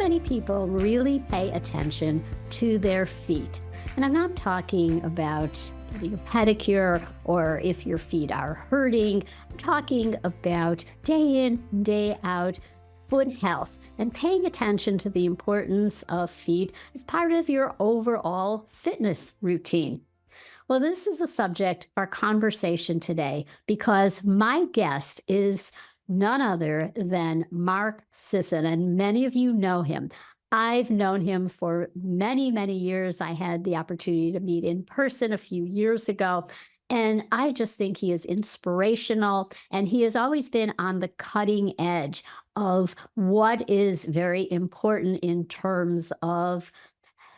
many people really pay attention to their feet. And I'm not talking about getting a pedicure or if your feet are hurting. I'm talking about day in, day out foot health and paying attention to the importance of feet as part of your overall fitness routine. Well, this is the subject of our conversation today because my guest is none other than Mark Sisson, and many of you know him. I've known him for many, many years. I had the opportunity to meet in person a few years ago. And I just think he is inspirational. And he has always been on the cutting edge of what is very important in terms of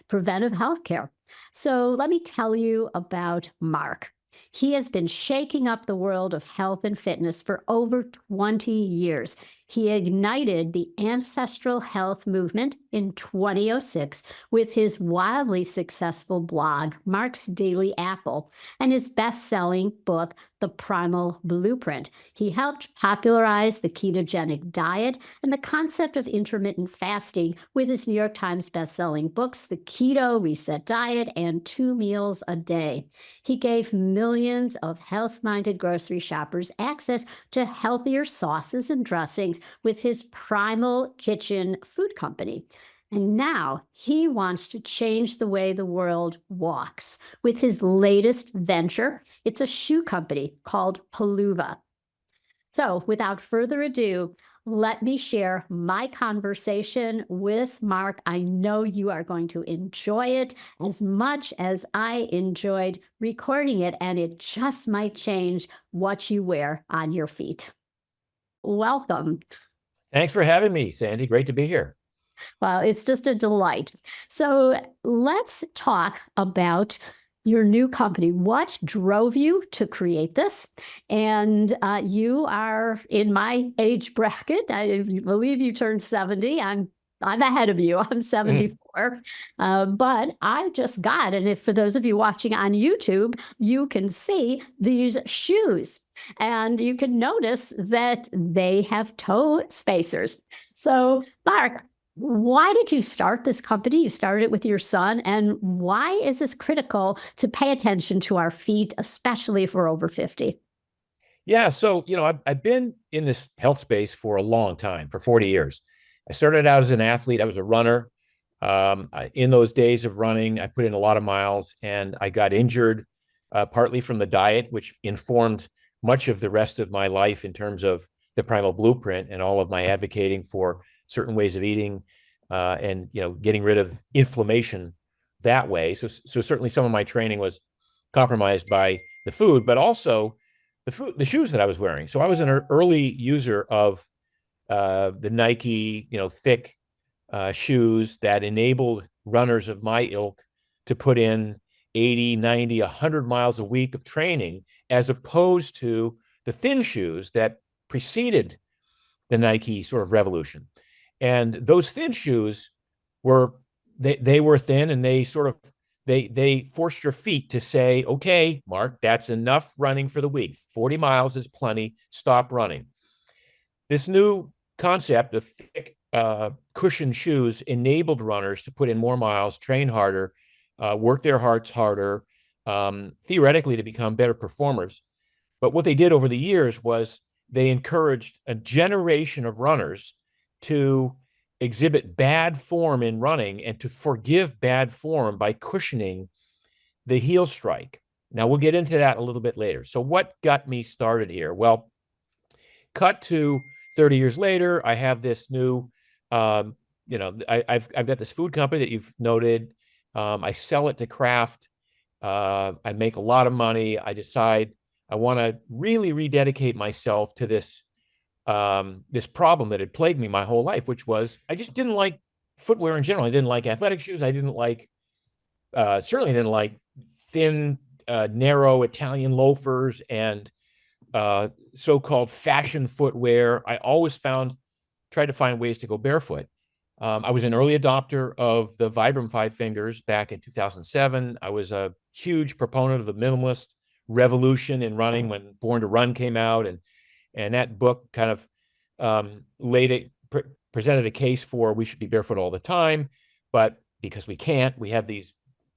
preventive healthcare. So let me tell you about Mark. He has been shaking up the world of health and fitness for over 20 years. He ignited the ancestral health movement in 2006 with his wildly successful blog, Mark's Daily Apple, and his best selling book, The Primal Blueprint. He helped popularize the ketogenic diet and the concept of intermittent fasting with his New York Times best-selling books, The Keto Reset Diet and Two Meals a Day. He gave millions of health-minded grocery shoppers access to healthier sauces and dressings with his Primal Kitchen food company. And now he wants to change the way the world walks with his latest venture. It's a shoe company called Peluva. So without further ado, let me share my conversation with Mark. I know you are going to enjoy it as much as I enjoyed recording it, and it just might change what you wear on your feet. Welcome. Thanks for having me, Sandy. Great to be here. Well, it's just a delight. So let's talk about your new company. What drove you to create this? And you are in my age bracket. I believe you turned 70. I'm ahead of you. I'm 74. But I just got, and if for those of you watching on YouTube, you can see these shoes. And you can notice that they have toe spacers. So, Mark, why did you start this company? You started it with your son. And why is this critical to pay attention to our feet, especially if we're over 50? Yeah, so, I've been in this health space for a long time, for 40 years. I started out as an athlete. I was a runner. In those days of running, I put in a lot of miles and I got injured, partly from the diet, which informed much of the rest of my life in terms of the Primal Blueprint and all of my advocating for certain ways of eating, and getting rid of inflammation that way. So certainly some of my training was compromised by the food, but also the shoes that I was wearing. So I was an early user of the Nike, thick shoes that enabled runners of my ilk to put in 80, 90, 100 miles a week of training, as opposed to the thin shoes that preceded the Nike sort of revolution. And those thin shoes were they were thin, and they sort of they forced your feet to say, okay, Mark, that's enough running for the week. 40 miles is plenty. Stop running. This new concept of thick cushioned shoes enabled runners to put in more miles, train harder, work their hearts harder, theoretically to become better performers. But what they did over the years was they encouraged a generation of runners to exhibit bad form in running and to forgive bad form by cushioning the heel strike. Now, we'll get into that a little bit later. So what got me started here? Well, cut to 30 years later, I have this new, I've got this food company that you've noted. I sell it to Kraft. I make a lot of money. I decide I want to really rededicate myself to this problem that had plagued me my whole life, which was I just didn't like footwear in general. I didn't like athletic shoes. I didn't like, certainly didn't like thin, narrow Italian loafers and so-called fashion footwear. I always tried to find ways to go barefoot. I was an early adopter of the Vibram Five Fingers back in 2007. I was a huge proponent of the minimalist revolution in running when Born to Run came out, and that book kind of presented a case for we should be barefoot all the time, but because we can't, we have these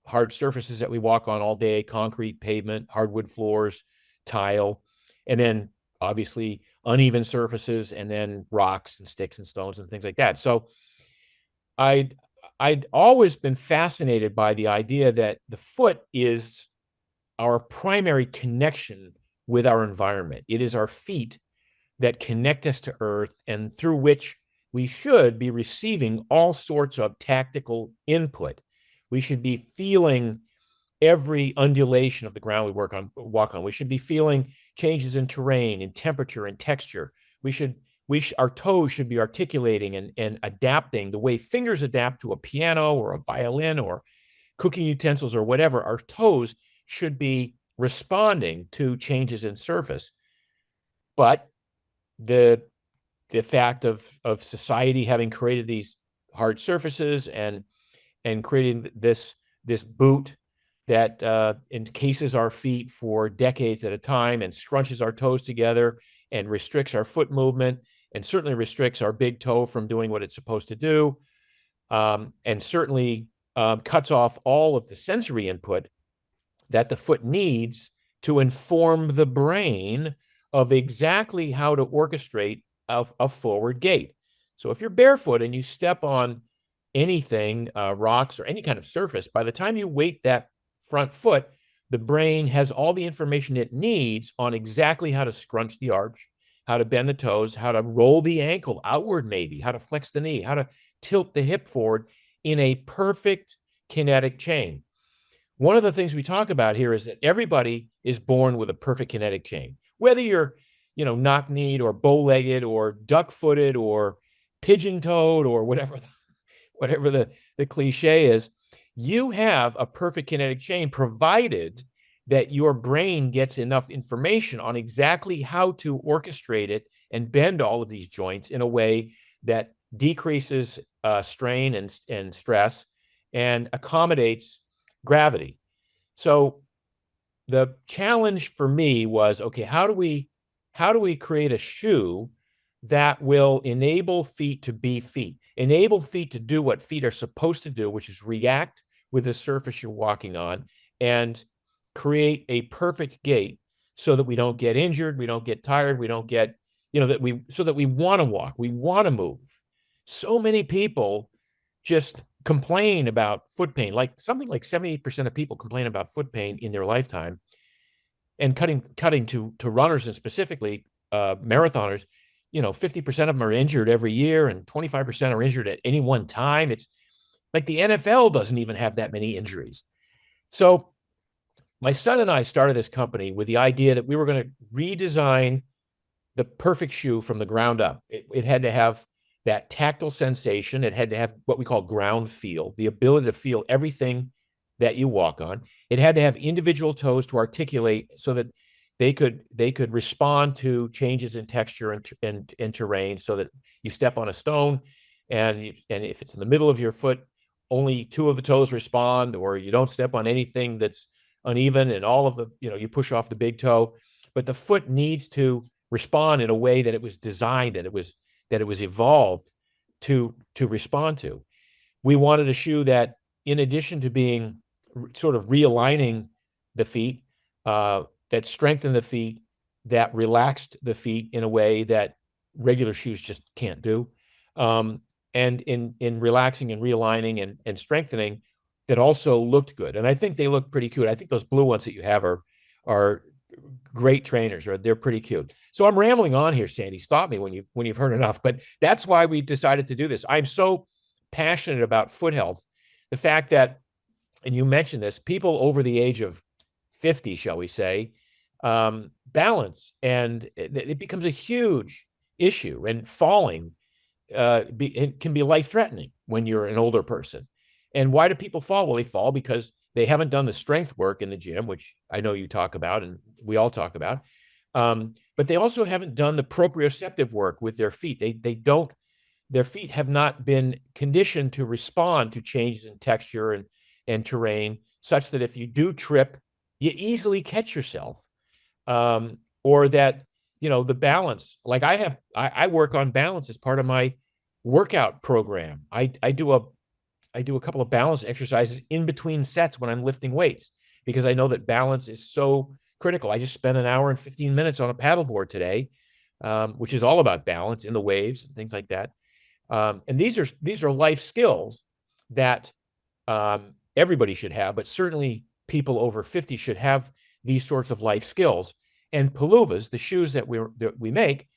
hard surfaces that we walk on all day: concrete, pavement, hardwood floors, tile, and then obviously uneven surfaces, and then rocks and sticks and stones and things like that. So I'd always been fascinated by the idea that the foot is our primary connection with our environment. It is our feet that connect us to Earth, and through which we should be receiving all sorts of tactical input. We should be feeling every undulation of the ground we walk on. We should be feeling changes in terrain, in temperature, and texture. Our toes should be articulating and adapting the way fingers adapt to a piano or a violin or cooking utensils or whatever. Our toes should be responding to changes in surface. But the fact of society having created these hard surfaces and creating this boot that encases our feet for decades at a time and scrunches our toes together and restricts our foot movement, and certainly restricts our big toe from doing what it's supposed to do, and certainly cuts off all of the sensory input that the foot needs to inform the brain of exactly how to orchestrate a forward gait. So if you're barefoot and you step on anything, rocks or any kind of surface, by the time you weight that front foot, the brain has all the information it needs on exactly how to scrunch the arch, how to bend the toes, how to roll the ankle outward, maybe, how to flex the knee, how to tilt the hip forward in a perfect kinetic chain. One of the things we talk about here is that everybody is born with a perfect kinetic chain. Whether you're, knock-kneed or bow-legged or duck-footed or pigeon-toed or whatever the cliche is, you have a perfect kinetic chain, provided that your brain gets enough information on exactly how to orchestrate it and bend all of these joints in a way that decreases strain and stress and accommodates gravity. So the challenge for me was, okay, how do we create a shoe that will enable feet to be feet, enable feet to do what feet are supposed to do, which is react with the surface you're walking on, and create a perfect gait so that we don't get injured, we don't get tired, we don't get, so that we want to walk, we want to move. So many people just complain about foot pain, like something like 78% of people complain about foot pain in their lifetime. And cutting to runners, and specifically marathoners, 50% of them are injured every year, and 25% are injured at any one time. It's like the NFL doesn't even have that many injuries. So my son and I started this company with the idea that we were going to redesign the perfect shoe from the ground up. It had to have that tactile sensation. It had to have what we call ground feel, the ability to feel everything that you walk on. It had to have individual toes to articulate so that they could respond to changes in texture and terrain, so that you step on a stone and if it's in the middle of your foot, only two of the toes respond, or you don't step on anything that's uneven and all of the, you push off the big toe. But the foot needs to respond in a way that it was designed, that it was evolved to respond to. We wanted a shoe that, in addition to being sort of realigning the feet, that strengthened the feet, that relaxed the feet in a way that regular shoes just can't do. And in relaxing and realigning and strengthening, that also looked good. And I think they look pretty cute. I think those blue ones that you have are great trainers, or they're pretty cute. So I'm rambling on here, Sandy. Stop me when you've heard enough. But that's why we decided to do this. I'm so passionate about foot health. The fact that, and you mentioned this, people over the age of 50, shall we say, balance, and it becomes a huge issue. And falling it can be life-threatening when you're an older person. And why do people fall? Well, they fall because they haven't done the strength work in the gym, which I know you talk about and we all talk about. But they also haven't done the proprioceptive work with their feet. Their feet have not been conditioned to respond to changes in texture and terrain, such that if you do trip, you easily catch yourself. Or that, the balance, like I work on balance as part of my workout program. I do a couple of balance exercises in between sets when I'm lifting weights because I know that balance is so critical. I just spent an hour and 15 minutes on a paddleboard today, which is all about balance in the waves and things like that. And these are life skills that everybody should have, but certainly people over 50 should have these sorts of life skills. And Paluvas, the shoes that we make,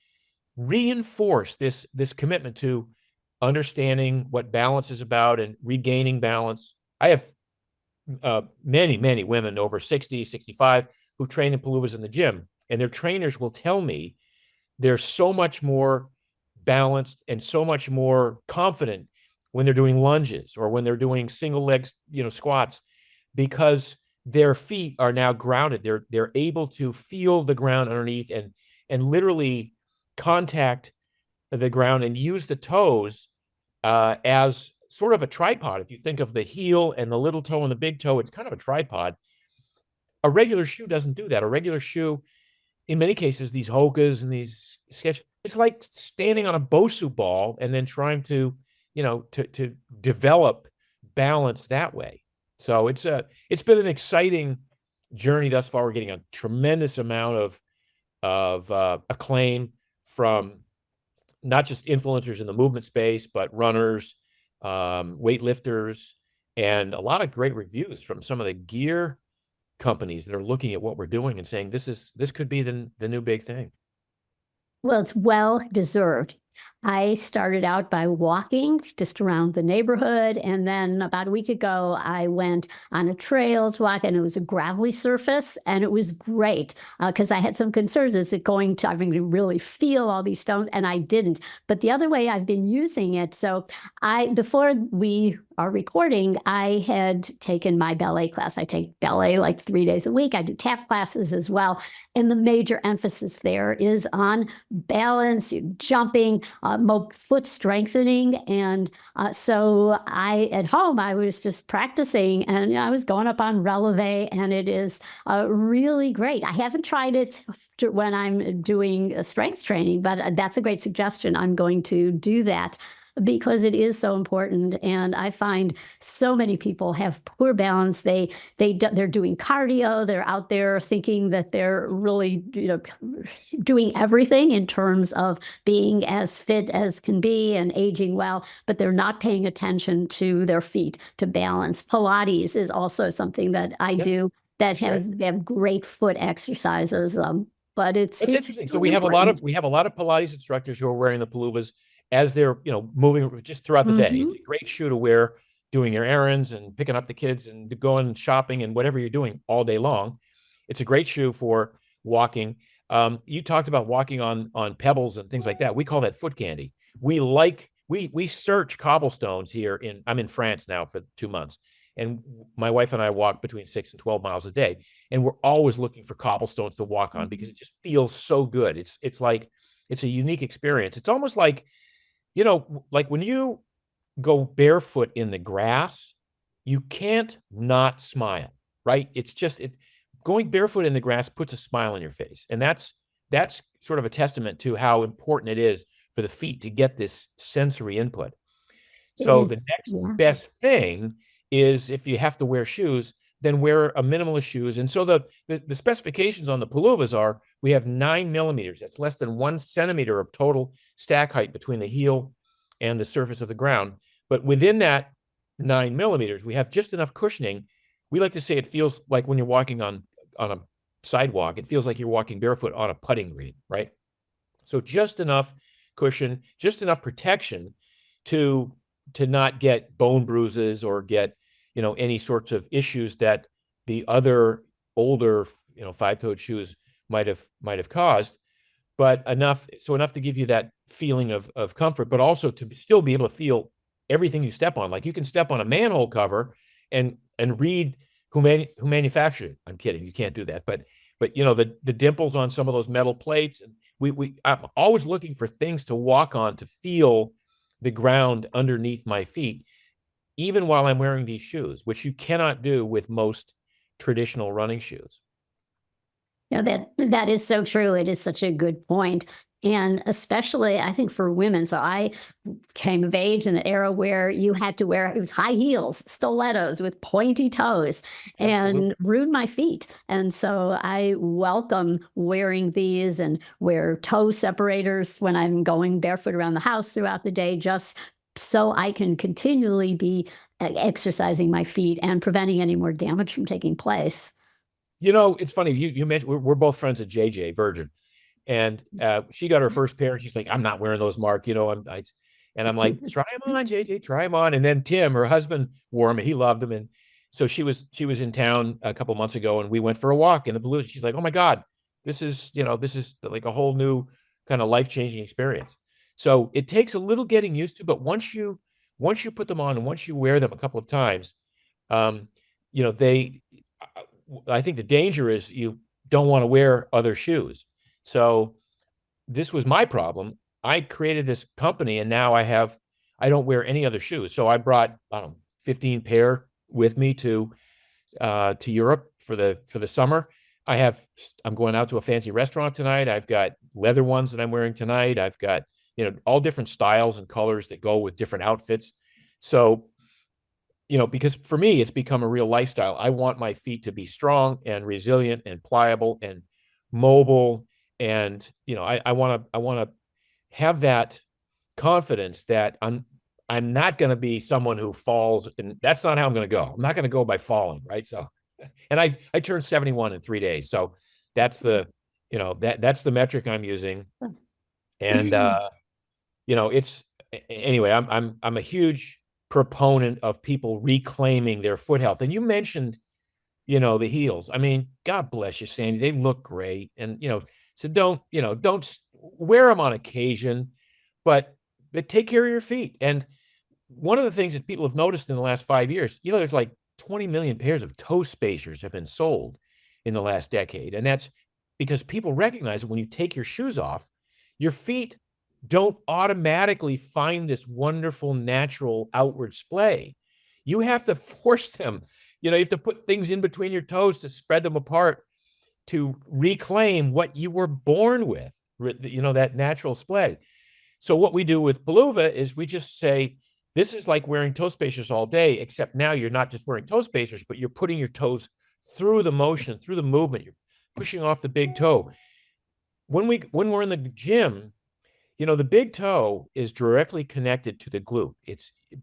reinforce this commitment to understanding what balance is about and regaining balance. I have many women over 60, 65 who train in Paluvas in the gym, and their trainers will tell me they're so much more balanced and so much more confident when they're doing lunges or when they're doing single legs, squats, because their feet are now grounded. They're able to feel the ground underneath and literally contact the ground and use the toes as sort of a tripod. If you think of the heel and the little toe and the big toe, it's kind of a tripod. A regular shoe doesn't do that. A regular shoe, in many cases, these Hokas and these Skechers, it's like standing on a Bosu ball and then trying to, to develop balance that way. So it's been an exciting journey thus far. We're getting a tremendous amount of acclaim from not just influencers in the movement space, but runners, weightlifters, and a lot of great reviews from some of the gear companies that are looking at what we're doing and saying this could be the new big thing. Well, it's well deserved. I started out by walking just around the neighborhood. And then about a week ago, I went on a trail to walk, and it was a gravelly surface. And it was great because I had some concerns. Is it going to, I'm going to really feel all these stones? And I didn't. But the other way I've been using it. So before we are recording, I had taken my ballet class. I take ballet like 3 days a week. I do tap classes as well. And the major emphasis there is on balance, jumping, foot strengthening. And so at home, I was just practicing, and I was going up on releve, and it is really great. I haven't tried it when I'm doing strength training, but that's a great suggestion. I'm going to do that, because it is so important. And I find so many people have poor balance. They're doing cardio. They're out there thinking that they're really, doing everything in terms of being as fit as can be and aging well, but they're not paying attention to their feet, to balance. Pilates is also something that I do that they have great foot exercises. But it's interesting. So we have a lot of Pilates instructors who are wearing the Paluvas as they're, moving just throughout the day. It's a great shoe to wear doing your errands and picking up the kids and going shopping and whatever you're doing all day long. It's a great shoe for walking. You talked about walking on pebbles and things like that. We call that foot candy. We search cobblestones here I'm in France now for 2 months. And my wife and I walk between 6 and 12 miles a day. And we're always looking for cobblestones to walk on because it just feels so good. It's like, it's a unique experience. It's almost like, like when you go barefoot in the grass, you can't not smile, right? It's just going barefoot in the grass puts a smile on your face. And that's sort of a testament to how important it is for the feet to get this sensory input. So the next best thing is, if you have to wear shoes, then wear a minimalist shoes. And so the specifications on the Paluvas are, we have 9 millimeters. That's less than 1 centimeter of total stack height between the heel and the surface of the ground. But within that 9 millimeters, we have just enough cushioning. We like to say it feels like when you're walking on a sidewalk, it feels like you're walking barefoot on a putting green, right? So just enough cushion, just enough protection to not get bone bruises or get, any sorts of issues that the other older, 5-toed shoes might have caused, but enough to give you that feeling of comfort, but also to still be able to feel everything you step on. Like you can step on a manhole cover and read who manufactured it. I'm kidding, you can't do that, but the dimples on some of those metal plates. And I'm always looking for things to walk on, to feel the ground underneath my feet, even while I'm wearing these shoes, which you cannot do with most traditional running shoes. Yeah, that is so true. It is such a good point. And especially, I think for women. So I came of age in an era where you had to wear, it was high heels, stilettos with pointy toes, Absolutely. and ruined my feet. And so I welcome wearing these and wear toe separators when I'm going barefoot around the house throughout the day, just so I can continually be exercising my feet and preventing any more damage from taking place. It's funny. You mentioned we're both friends at JJ Virgin, and she got her first pair, and she's like, "I'm not wearing those, Mark." And I'm like, "Try them on, JJ, try them on." And then Tim, her husband, wore them, and he loved them. And so she was in town a couple months ago, and we went for a walk in the Blue. She's like, "Oh my God, this is like a whole new kind of life changing experience." So it takes a little getting used to, but once you put them on and once you wear them a couple of times, um, they. I think the danger is you don't want to wear other shoes. So this was my problem. I created this company and now I don't wear any other shoes. So I brought, I don't know, 15 pair with me to Europe for the summer. I'm going out to a fancy restaurant tonight. I've got leather ones that I'm wearing tonight. I've got, all different styles and colors that go with different outfits. So, because for me, it's become a real lifestyle. I want my feet to be strong and resilient and pliable and mobile. And, I want to have that confidence that I'm not going to be someone who falls, and that's not how I'm going to go. I'm not going to go by falling, right? So, and I turned 71 in 3 days, so that's that's the metric I'm using, and it's anyway. I'm a huge proponent of people reclaiming their foot health, and you mentioned the heels. I mean, God bless you, Sandy. They look great, and so don't wear them on occasion, but take care of your feet. And one of the things that people have noticed in the last 5 years, there's like 20 million pairs of toe spacers have been sold in the last decade. And that's because people recognize that when you take your shoes off, your feet don't automatically find this wonderful natural outward splay. You have to force them. You have to put things in between your toes to spread them apart to reclaim what you were born with, that natural splay. So what we do with Beluva is we just say, this is like wearing toe spacers all day, except now you're not just wearing toe spacers, but you're putting your toes through the motion, through the movement. You're pushing off the big toe. When we're in the gym, the big toe is directly connected to the glute.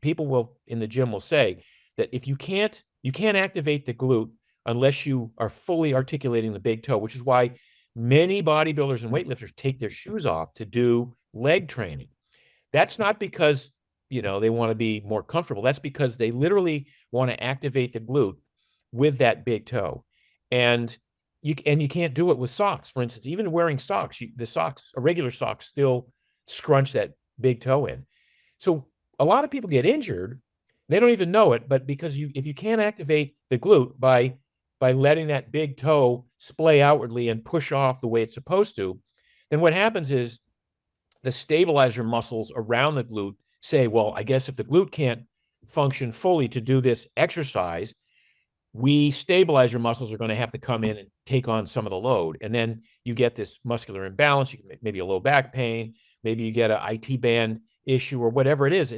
People in the gym will say that if you can't activate the glute unless you are fully articulating the big toe, which is why many bodybuilders and weightlifters take their shoes off to do leg training. That's not because, they want to be more comfortable. That's because they literally want to activate the glute with that big toe. And you can't do it with socks. For instance, even wearing socks, a regular sock still scrunch that big toe in. So a lot of people get injured. They don't even know it, but because if you can't activate the glute by letting that big toe splay outwardly and push off the way it's supposed to, then what happens is the stabilizer muscles around the glute say, well, I guess if the glute can't function fully to do this exercise, we stabilizer muscles are going to have to come in and take on some of the load. And then you get this muscular imbalance. You can maybe a low back pain, maybe you get an IT band issue or whatever it is.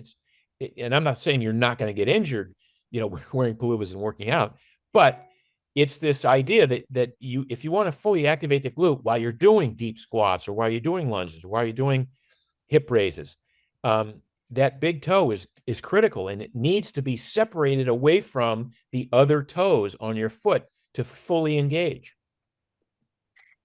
And I'm not saying you're not going to get injured, wearing Beluvas and working out, but it's this idea that if you want to fully activate the glute while you're doing deep squats or while you're doing lunges or while you're doing hip raises, that big toe is critical, and it needs to be separated away from the other toes on your foot to fully engage.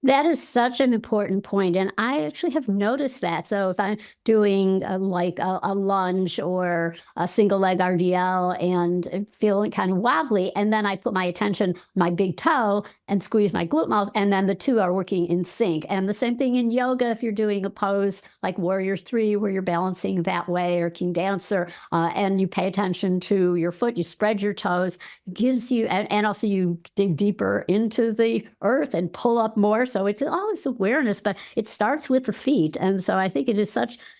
That is such an important point, and I actually have noticed that. So if I'm doing like a lunge or a single leg RDL and feeling kind of wobbly, and then I put my attention, my big toe, and squeeze my glute muscle, and then the two are working in sync. And the same thing in yoga, if you're doing a pose like Warrior 3, where you're balancing that way, or King Dancer, and you pay attention to your foot, you spread your toes, gives you, and also you dig deeper into the earth and pull up more. So it's all this awareness, but it starts with the feet. And so I think it is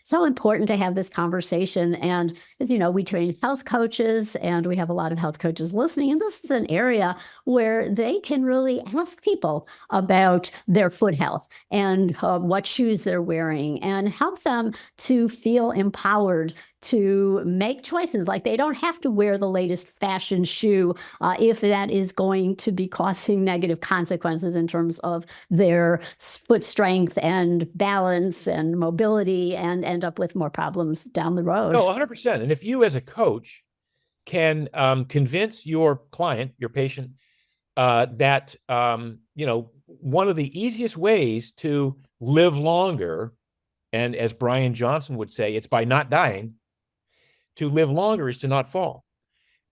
so important to have this conversation. And as you know, we train health coaches and we have a lot of health coaches listening. And this is an area where they can really ask people about their foot health and what shoes they're wearing and help them to feel empowered to make choices. Like they don't have to wear the latest fashion shoe if that is going to be causing negative consequences in terms of their foot strength and balance and mobility, and end up with more problems down the road. No, 100%. And if you as a coach can convince your client, your patient, that one of the easiest ways to live longer, and as Brian Johnson would say, it's by not dying. To live longer is to not fall,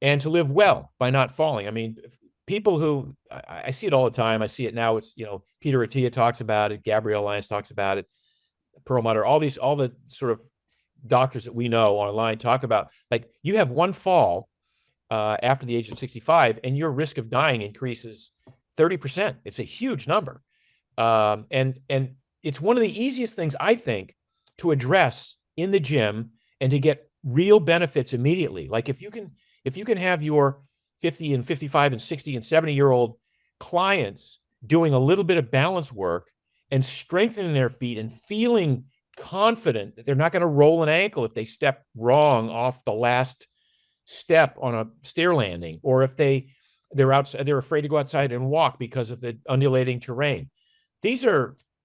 and to live well by not falling. I mean, people who I see it all the time. I see it now. It's, Peter Attia talks about it. Gabrielle Lyons talks about it. Perlmutter, all the sort of doctors that we know online talk about, like, you have one fall after the age of 65 and your risk of dying increases 30%. It's a huge number. And it's one of the easiest things, I think, to address in the gym and to get real benefits immediately. Like if you can have your 50 and 55 and 60 and 70-year-old clients doing a little bit of balance work and strengthening their feet and feeling confident that they're not going to roll an ankle if they step wrong off the last step on a stair landing, or if they're afraid to go outside and walk because of the undulating terrain. This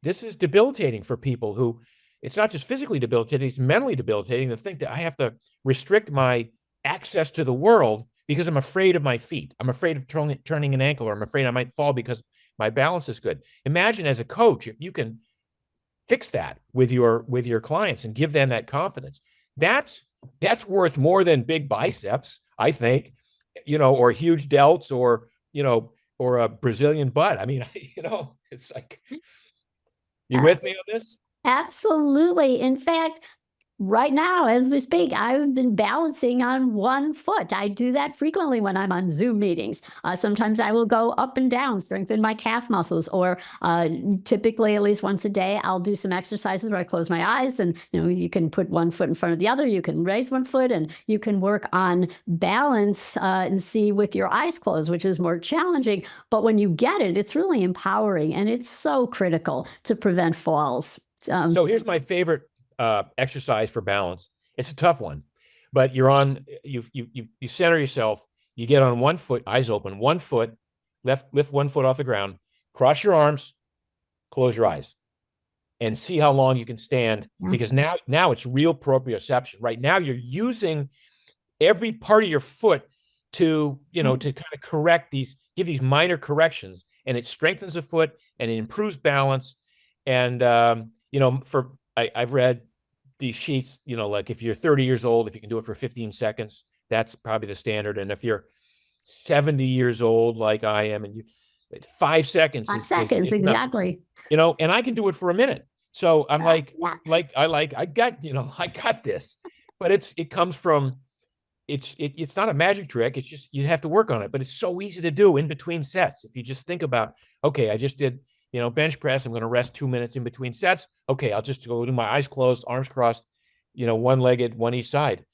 is debilitating for people who, it's not just physically debilitating, it's mentally debilitating to think that I have to restrict my access to the world because I'm afraid of my feet. I'm afraid of turning an ankle, or I'm afraid I might fall because my balance is good. Imagine as a coach, if you can fix that with your clients and give them that confidence. That's worth more than big biceps, I think, or huge delts, or a Brazilian butt. I mean, it's like, you with me on this? Absolutely. In fact, right now, as we speak, I've been balancing on one foot. I do that frequently when I'm on Zoom meetings. Sometimes I will go up and down, strengthen my calf muscles, or typically at least once a day, I'll do some exercises where I close my eyes, and you can put one foot in front of the other. You can raise one foot, and you can work on balance and see with your eyes closed, which is more challenging. But when you get it, it's really empowering, and it's so critical to prevent falls. So here's my favorite exercise for balance. It's a tough one, but you center yourself, you get on one foot, eyes open, one foot, lift one foot off the ground, cross your arms, close your eyes, and see how long you can stand. Because now it's real proprioception. Right now you're using every part of your foot to, to kind of give these minor corrections, and it strengthens the foot and it improves balance. And, I've read these sheets, like if you're 30 years old, if you can do it for 15 seconds, that's probably the standard. And if you're 70 years old, like I am, and 5 seconds. 5 seconds, exactly. And I can do it for a minute. So I'm I got this, but it comes from, it's not a magic trick. It's just, you have to work on it, but it's so easy to do in between sets. If you just think about, okay, I just did, bench press, I'm going to rest 2 minutes in between sets. Okay, I'll just go do my eyes closed, arms crossed, one-legged, one each side.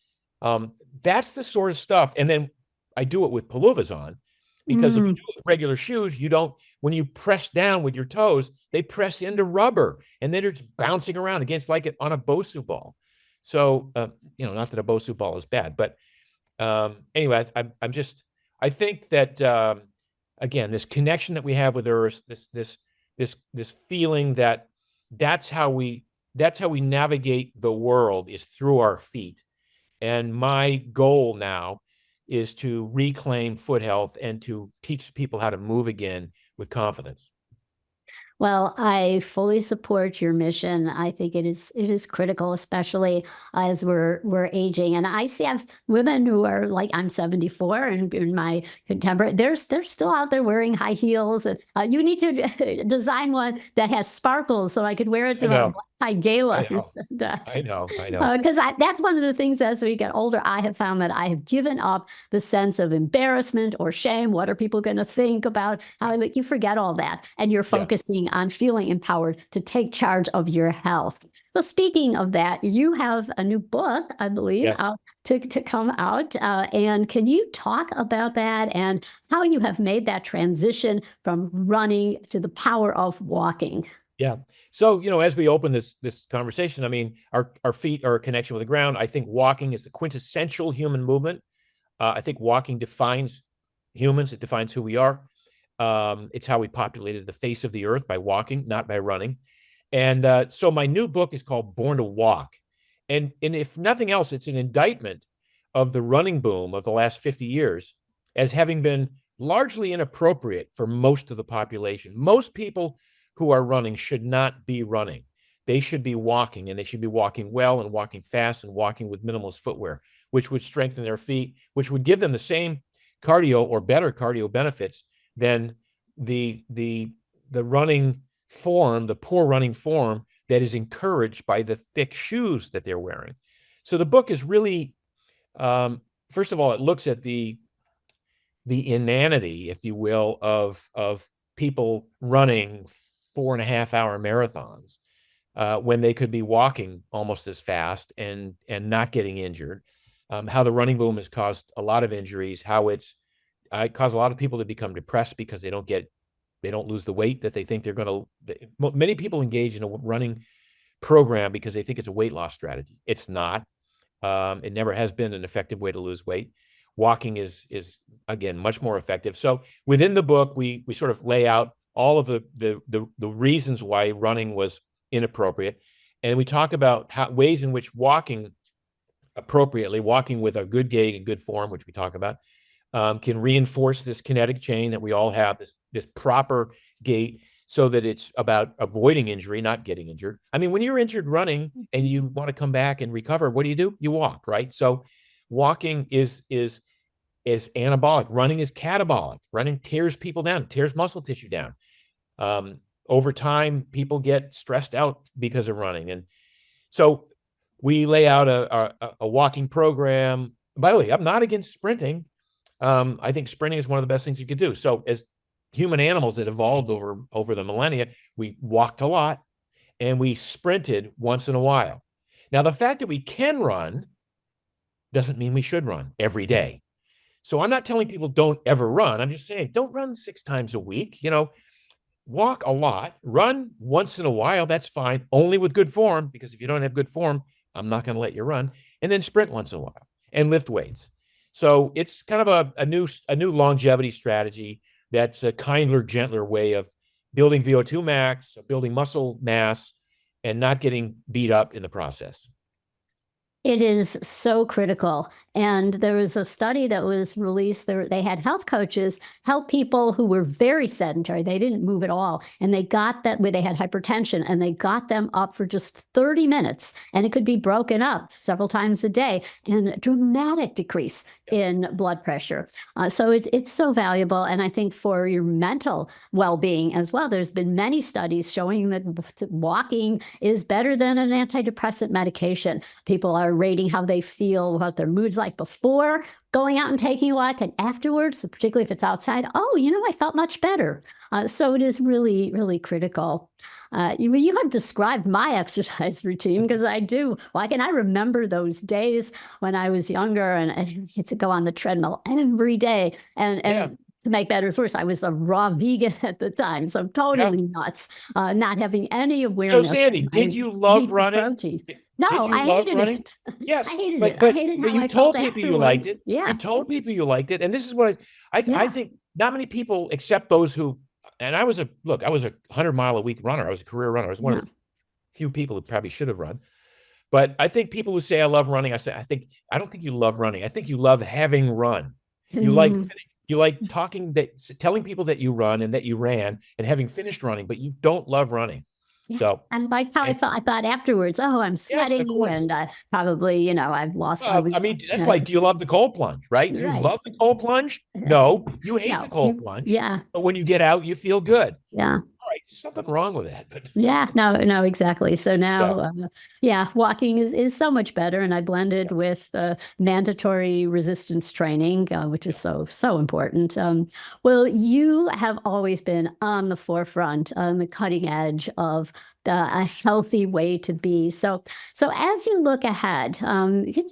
That's the sort of stuff. And then I do it with paluvas on, because if you do it with regular shoes, when you press down with your toes, they press into rubber, and then it's bouncing around against, like it on a Bosu ball. So, not that a Bosu ball is bad, but anyway, I think that, again, this connection that we have with Earth, this feeling that that's how we navigate the world, is through our feet. And my goal now is to reclaim foot health and to teach people how to move again with confidence. Well, I fully support your mission. I think it is critical, especially as we're aging. And I have women who are like, I'm 74, and in my contemporary, they're still out there wearing high heels. And you need to design one that has sparkles so I could wear it to a high gala. I know. Because that's one of the things, as we get older, I have found that I have given up the sense of embarrassment or shame. What are people going to think about how you forget all that, and you're focusing on feeling empowered to take charge of your health. So speaking of that, you have a new book, I believe, Yes. to come out. And can you talk about that and how you have made that transition from running to the power of walking? Yeah. So, as we open this conversation, I mean, our feet are a connection with the ground. I think walking is the quintessential human movement. I think walking defines humans. It defines who we are. It's how we populated the face of the earth, by walking, not by running. And so my new book is called Born to Walk. And if nothing else, it's an indictment of the running boom of the last 50 years as having been largely inappropriate for most of the population. Most people who are running should not be running. They should be walking, and they should be walking well and walking fast and walking with minimalist footwear, which would strengthen their feet, which would give them the same cardio or better cardio benefits than the running form, the poor running form that is encouraged by the thick shoes that they're wearing. So the book is really, first of all, it looks at the inanity, if you will, of people running 4.5 hour marathons when they could be walking almost as fast and not getting injured. How the running boom has caused a lot of injuries, how it caused a lot of people to become depressed because they don't lose the weight that they think they're going to. Many people engage in a running program because they think it's a weight loss strategy. It's not. It never has been an effective way to lose weight. Walking is again much more effective. So within the book, we sort of lay out all of the reasons why running was inappropriate, and we talk about ways in which walking appropriately, walking with a good gait and good form, which we talk about, can reinforce this kinetic chain that we all have, this proper gait, so that it's about avoiding injury, not getting injured. I mean, when you're injured running and you want to come back and recover, what do? You walk, right? So walking is anabolic. Running is catabolic. Running tears people down, tears muscle tissue down. Over time, people get stressed out because of running. And so we lay out a walking program. By the way, I'm not against sprinting. I think sprinting is one of the best things you could do. So as human animals that evolved over the millennia, we walked a lot and we sprinted once in a while. Now, the fact that we can run doesn't mean we should run every day. So I'm not telling people don't ever run. I'm just saying, don't run 6 times a week. Walk a lot, run once in a while. That's fine, only with good form, because if you don't have good form, I'm not going to let you run. And then sprint once in a while and lift weights. So it's kind of a new longevity strategy that's a kinder, gentler way of building VO2 max, building muscle mass, and not getting beat up in the process. It is so critical. And there was a study that was released. They had health coaches help people who were very sedentary. They didn't move at all. And they got that where they had hypertension, and they got them up for just 30 minutes. And it could be broken up several times a day, and a dramatic decrease in blood pressure. So it's so valuable. And I think for your mental well-being as well, there's been many studies showing that walking is better than an antidepressant medication. People are rating how they feel, what their mood's like before going out and taking a walk, and afterwards, particularly if it's outside. Oh, I felt much better. So it is really, really critical. You have described my exercise routine, because I do. Like, and I remember those days when I was younger and I had to go on the treadmill every day. And to make matters worse, I was a raw vegan at the time, so totally nuts, not having any awareness. So, Sandy, did you love running? Protein. No, I hated it. Yes, I hated but, it. But, I hated but how you I told felt people you liked it. Yeah. You told people you liked it. And this is what I think not many people, except those who, and I was a 100-mile-a-week runner. I was a career runner. I was one of the few people who probably should have run. But I think people who say I love running, I don't think you love running. I think you love having run. You like telling people that you run and that you ran and having finished running, but you don't love running. Yeah. So, and like how I thought afterwards, I'm sweating, and probably, I've lost. I mean, that's like, do you love the cold plunge, right? Do you love the cold plunge? No, you hate the cold plunge. Yeah. But when you get out, you feel good. Yeah. All right. something wrong with that. But Yeah, no, exactly. So yeah, now, yeah, walking is so much better, and I blended with mandatory resistance training, which is so important. Well, you have always been on the forefront, on the cutting edge of a healthy way to be. So as you look ahead,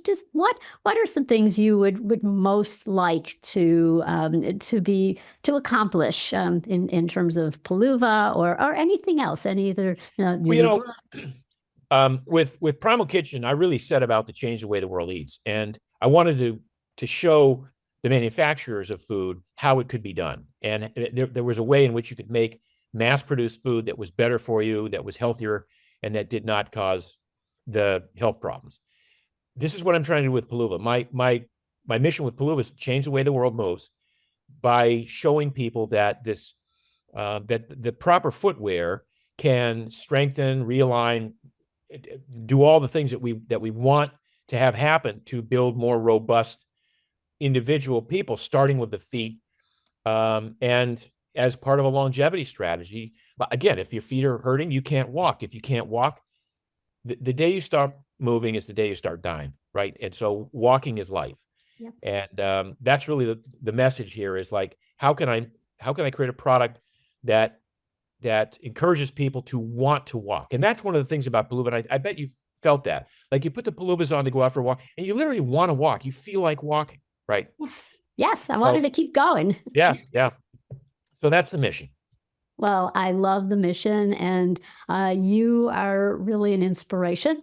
just what are some things you would most like to accomplish in terms of Palooza or anything else, any other well, you your know, book. with Primal Kitchen, I really set about to change the way the world eats, and I wanted to show the manufacturers of food how it could be done, and there was a way in which you could make mass-produced food that was better for you, that was healthier, and that did not cause the health problems. This is what I'm trying to do with Palooza. My mission with Palooza is to change the way the world moves by showing people that that the proper footwear can strengthen, realign, do all the things that we want to have happen to build more robust individual people, starting with the feet, and as part of a longevity strategy. But again, if your feet are hurting, you can't walk. If you can't walk, the day you start moving is the day you start dying, right? And so walking is life. Yep. And that's really the message here is like, how can I create a product that encourages people to want to walk? And that's one of the things about Palooza. And I bet you felt that. Like you put the Paloozas on to go out for a walk, and you literally want to walk. You feel like walking, right? Yes, I wanted to keep going. Yeah. So that's the mission. Well, I love the mission, and you are really an inspiration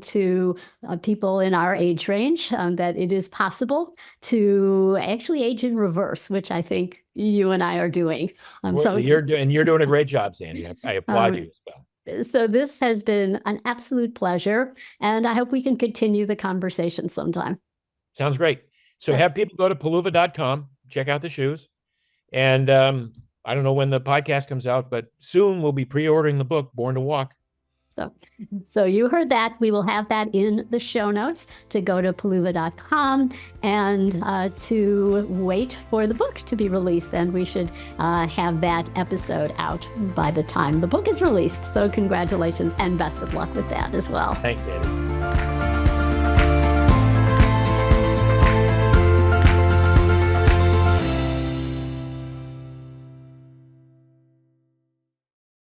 to people in our age range, that it is possible to actually age in reverse, which I think you and I are doing. Well, you're doing a great job, Sandy. I applaud you as well. So this has been an absolute pleasure, and I hope we can continue the conversation sometime. Sounds great. So have people go to palooza.com, check out the shoes, and I don't know when the podcast comes out, but soon we'll be pre-ordering the book, Born to Walk. So you heard that. We will have that in the show notes to go to palooza.com and to wait for the book to be released. And we should have that episode out by the time the book is released. So congratulations and best of luck with that as well. Thanks, Andy.